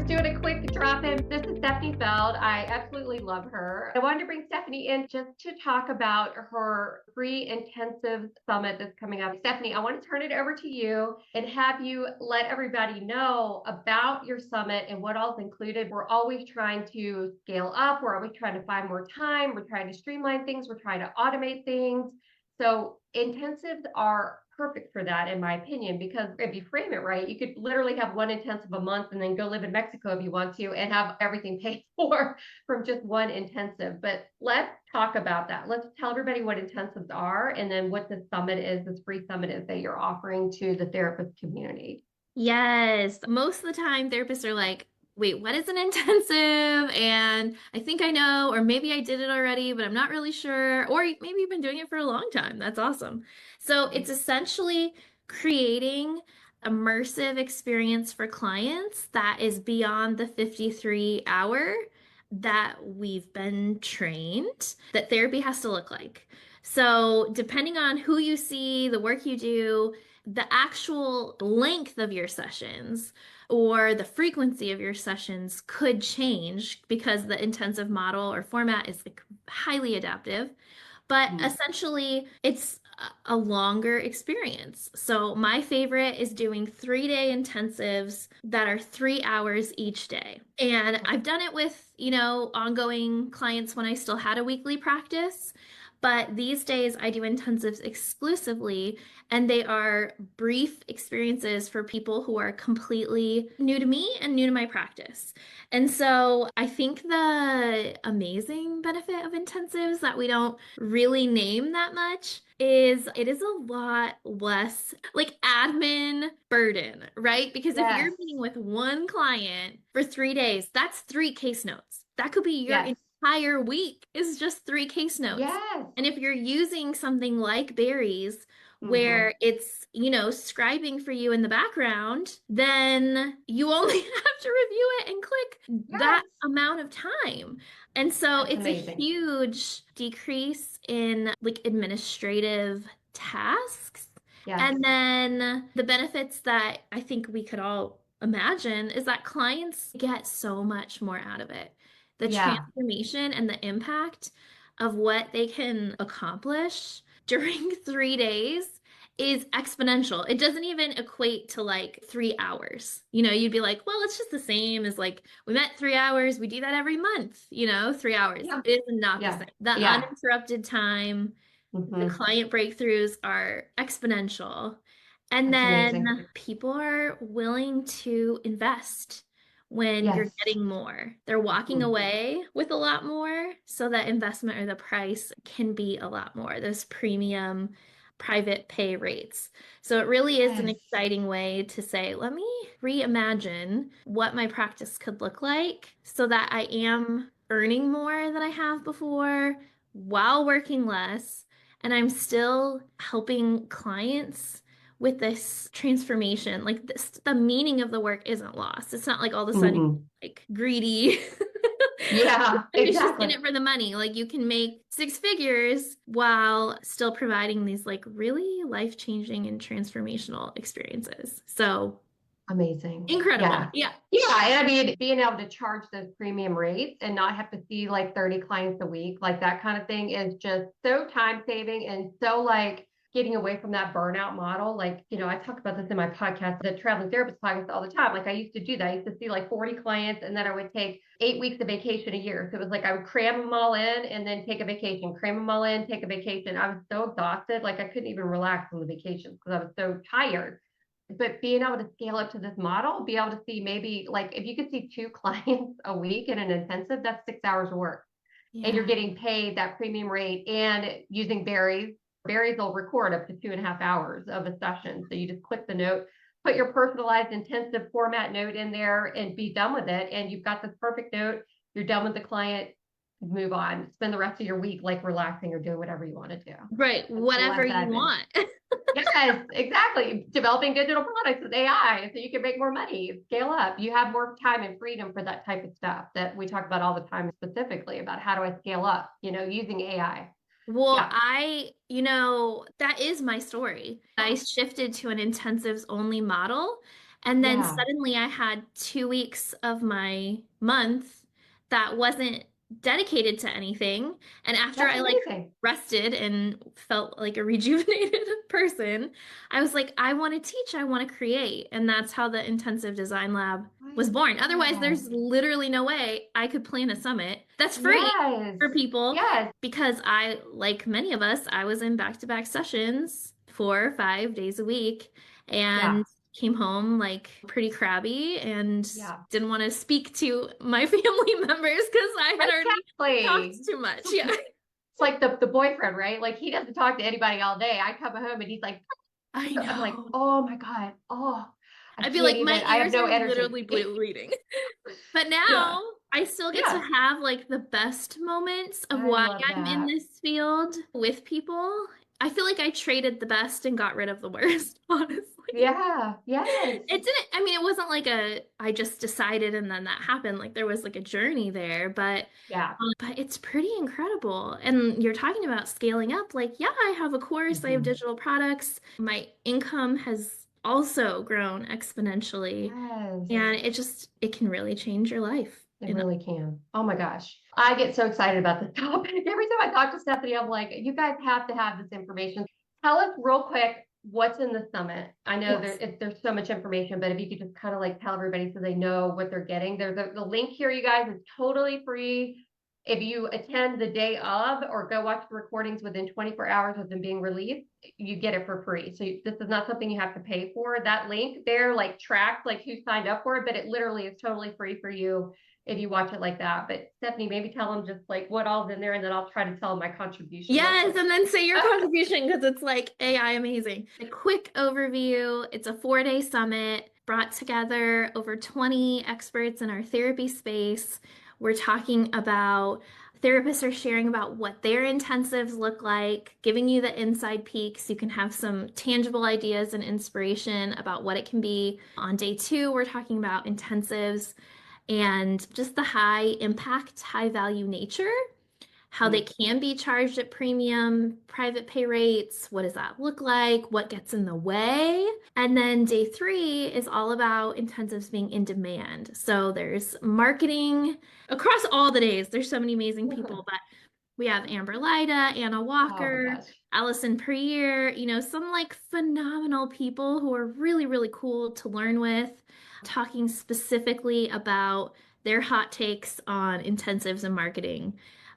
doing a quick drop in. This is Steffeny Feld. I absolutely love her. I wanted to bring Steffeny in just to talk about her free intensive summit that's coming up. Steffeny, I want to turn it over to you and have you let everybody know about your summit and what all's included. We're always trying to scale up. We're always trying to find more time. We're trying to streamline things. We're trying to automate things. So intensives are perfect for that, in my opinion, because if you frame it right, you could literally have one intensive a month and then go live in Mexico if you want to and have everything paid for from just one intensive. But let's talk about that. Let's tell everybody what intensives are and then what this summit is, this free summit is that you're offering to the therapist community. Yes. Most of the time, therapists are like, wait, what is an intensive? And I think I know, or maybe I did it already, but I'm not really sure. Or maybe you've been doing it for a long time. That's awesome. So it's essentially creating immersive experience for clients that is beyond the 53-hour that we've been trained that therapy has to look like. So depending on who you see, the work you do, the actual length of your sessions or the frequency of your sessions could change because the intensive model or format is like highly adaptive. But essentially, it's a longer experience. So my favorite is doing 3-day intensives that are 3 hours each day. And I've done it with, ongoing clients when I still had a weekly practice. But these days I do intensives exclusively, and they are brief experiences for people who are completely new to me and new to my practice. And so I think the amazing benefit of intensives that we don't really name that much is it is a lot less like admin burden, right? Because if you're Yes. meeting with one client for 3 days, that's 3 case notes. That could be your Yes. entire week is just 3 case notes. Yes. And if you're using something like Berries, Mm-hmm. where it's, scribing for you in the background, then you only have to review it and click Yes. that amount of time. And so That's it's a amazing. huge decrease in like administrative tasks. Yes. And then the benefits that I think we could all imagine is that clients get so much more out of it. The Yeah. transformation and the impact of what they can accomplish during 3 days is exponential. It doesn't even equate to like 3 hours. You'd be like, well, it's just the same as like we met 3 hours. We do that every month, 3 hours. Yeah. It is not the Yeah. same. The Yeah. uninterrupted time, the Mm-hmm. client breakthroughs are exponential. And That's then amazing. people are willing to invest when you're Yes. getting more. They're walking Mm. away with a lot more, so that investment or the price can be a lot more, those premium private pay rates. So it really is an Yes. exciting way to say, let me reimagine what my practice could look like so that I am earning more than I have before while working less, and I'm still helping clients with this transformation. Like this, the meaning of the work isn't lost. It's not like all of a sudden Mm-mm. like greedy Yeah, who's just in exactly. it for the money. Like you can make 6 figures while still providing these like really life-changing and transformational experiences. So Amazing. incredible. Yeah. Yeah. Yeah. And I mean, being able to charge those premium rates and not have to see like 30 clients a week, like that kind of thing is just so time saving and so like getting away from that burnout model. Like, I talk about this in my podcast, the traveling therapist podcast all the time. Like I used to do that. I used to see like 40 clients and then I would take 8 weeks of vacation a year. So it was like I would cram them all in and then take a vacation, cram them all in, take a vacation. I was so exhausted. Like I couldn't even relax on the vacations because I was so tired. But being able to scale up to this model, be able to see maybe like if you could see two clients a week in an intensive, that's 6 hours of work. And you're Yeah. getting paid that premium rate and using berries. Berries will record up to 2.5 hours of a session. So you just click the note, put your personalized intensive format note in there and be done with it. And you've got this perfect note. You're done with the client, move on, spend the rest of your week like relaxing or doing whatever you want to do. Right. It's Whatever less you admin. want. Yes, exactly. Developing digital products with AI so you can make more money, scale up. You have more time and freedom for that type of stuff that we talk about all the time, specifically about how do I scale up, using AI. Well, Yeah. that is my story. I shifted to an intensives only model. And then Yeah. suddenly I had 2 weeks of my month that wasn't dedicated to anything. And after That's I like amazing. rested and felt like a rejuvenated person, I was like, I want to teach, I want to create. And that's how the Intensive Design Lab I was born. Otherwise, love. there's literally no way I could plan a summit that's free Yes. for people Yes. because I, like many of us, I was in back-to-back sessions 4 or 5 days a week Yeah. and came home like pretty crabby and Yeah. didn't want to speak to my family members because I had already talked Exactly. too much. Yeah. It's like the boyfriend, right? Like he doesn't talk to anybody all day. I come home and he's like, I I'm like, know. oh my God. Oh, I I'd be can't like, my even, I have ears no are energy. literally bleeding. But now Yeah. I still get to Yeah. have like the best moments of I why love I'm in that. this field with people. I feel like I traded the best and got rid of the worst, honestly. Yeah. Yes. It didn't, I mean, it wasn't like I just decided and then that happened. Like there was like a journey there, Yeah. but it's pretty incredible. And you're talking about scaling up. Like, yeah, I have a course, I have Mhm. digital products. My income has also grown exponentially. Yes. And it can really change your life. It You know? really can. Oh my gosh. I get so excited about this topic. Every time I talk to Stephanie, I'm like, you guys have to have this information. Tell us real quick what's in the summit. I know Yes. there's so much information, but if you could just kind of like tell everybody so they know what they're getting. There's the link here, you guys, is totally free. If you attend the day of or go watch the recordings within 24 hours of them being released, you get it for free. So this is not something you have to pay for. That link there like tracks like who signed up for it, but it literally is totally free for you if you watch it like that. But Steffeny, maybe tell them just like what all's in there, and then I'll try to tell them my contribution real Yes, quick. and then say your contribution because it's like AI amazing. A quick overview. It's a 4-day summit brought together over 20 experts in our therapy space. We're talking about therapists are sharing about what their intensives look like, giving you the inside peek so you can have some tangible ideas and inspiration about what it can be. On day 2, we're talking about intensives and just the high impact, high value nature, how they Mm. can be charged at premium, private pay rates, what does that look like, what gets in the way. And then day 3 is all about intensives being in demand. So there's marketing across all the days. There's so many amazing people, but we have Amber Lyda, Anna Oh my Walker, gosh. Allison Perrier, some like phenomenal people who are really, really cool to learn with, talking specifically about their hot takes on intensives and marketing.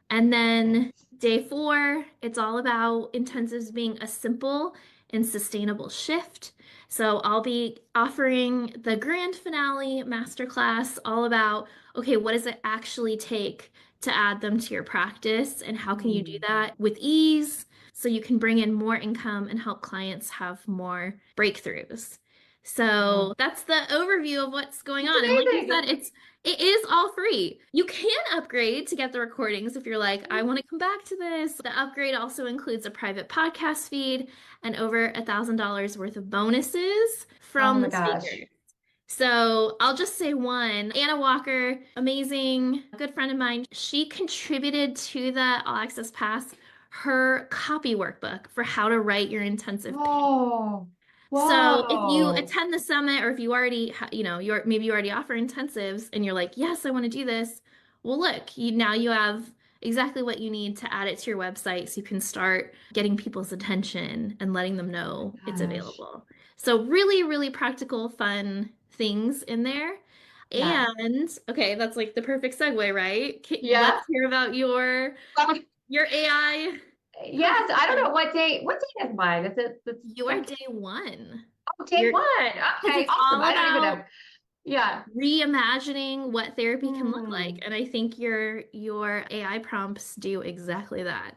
And then Yes. day 4, it's all about intensives being a simple and sustainable shift. So I'll be offering the grand finale masterclass all about, okay, what does it actually take to add them to your practice, and how can you do Mm. that with ease so you can bring in more income and help clients have more breakthroughs. Wow. So that's the overview of what's going It's on. And like I amazing. said, it is all free. You can upgrade to get the recordings if you're like, I want to come back to this. The upgrade also includes a private podcast feed and over $1,000 worth of bonuses Oh from my the gosh. speakers. So I'll just say one. Anna Walker, amazing, good friend of mine. She contributed to the All Access Pass her copy workbook for how to write your intensive. Oh, So if you whoa. attend the summit, or if you already, maybe you already offer intensives and you're like, yes, I want to do this. Well, look, now you have exactly what you need to add it to your website so you can start getting people's attention and letting them know it's Gosh. available. So really, really practical, fun things in there. Yeah. And okay, that's like the perfect segue, right? Let's Yeah. hear about your AI Yes. I don't know contribution. what day is mine? Is it the Your second? day one. Oh, day Your one. Because Okay. it's Awesome. all I don't even about know. Yeah. reimagining what therapy can look like. Hmm. And I think your AI prompts do exactly that.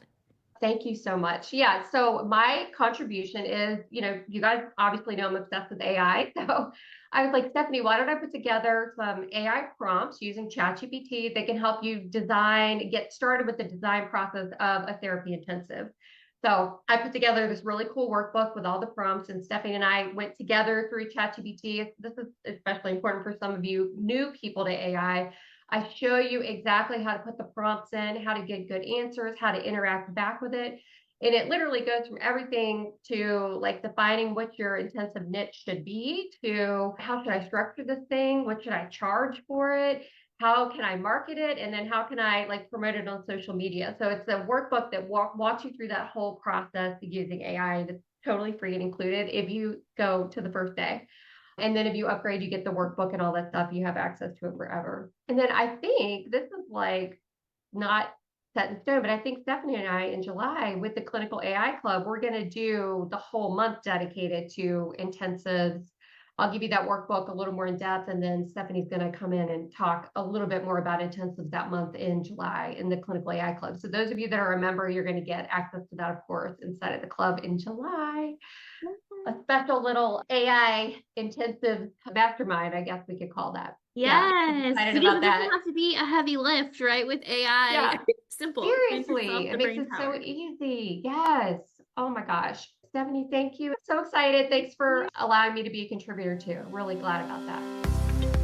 Thank you so much. Yeah. So my contribution is, you guys obviously know I'm obsessed with AI. So I was like, Steffeny, why don't I put together some AI prompts using ChatGPT that can help you get started with the design process of a therapy intensive. So I put together this really cool workbook with all the prompts, and Steffany and I went together through ChatGPT. This is especially important for some of you new people to AI. I show you exactly how to put the prompts in, how to get good answers, how to interact back with it. And it literally goes from everything to like defining what your intensive niche should be to how should I structure this thing? What should I charge for it? How can I market it? And then how can I like promote it on social media? So it's a workbook that walks you through that whole process of using AI. That's totally free and included if you go to the first day. And then if you upgrade, you get the workbook and all that stuff. You have access to it forever. And then I think this is like not set in stone, but I think Steffeny and I in July with the Clinical AI Club, we're going to do the whole month dedicated to intensives. I'll give you that workbook a little more in depth, and then Steffany's going to come in and talk a little bit more about intensives that month in July in the Clinical AI Club. So those of you that are a member, you're going to get access to that, of course, inside of the club in July. A special little AI intensive mastermind, I guess we could call that. Yeah, I'm Yes, excited because about it doesn't that. have to be a heavy lift, right? With AI, Yeah, simple. Give yourself seriously, the it makes brain it so power. easy. Yes. Oh my gosh. Steffeny, thank you. So excited. Thanks for allowing me to be a contributor too. Really glad about that.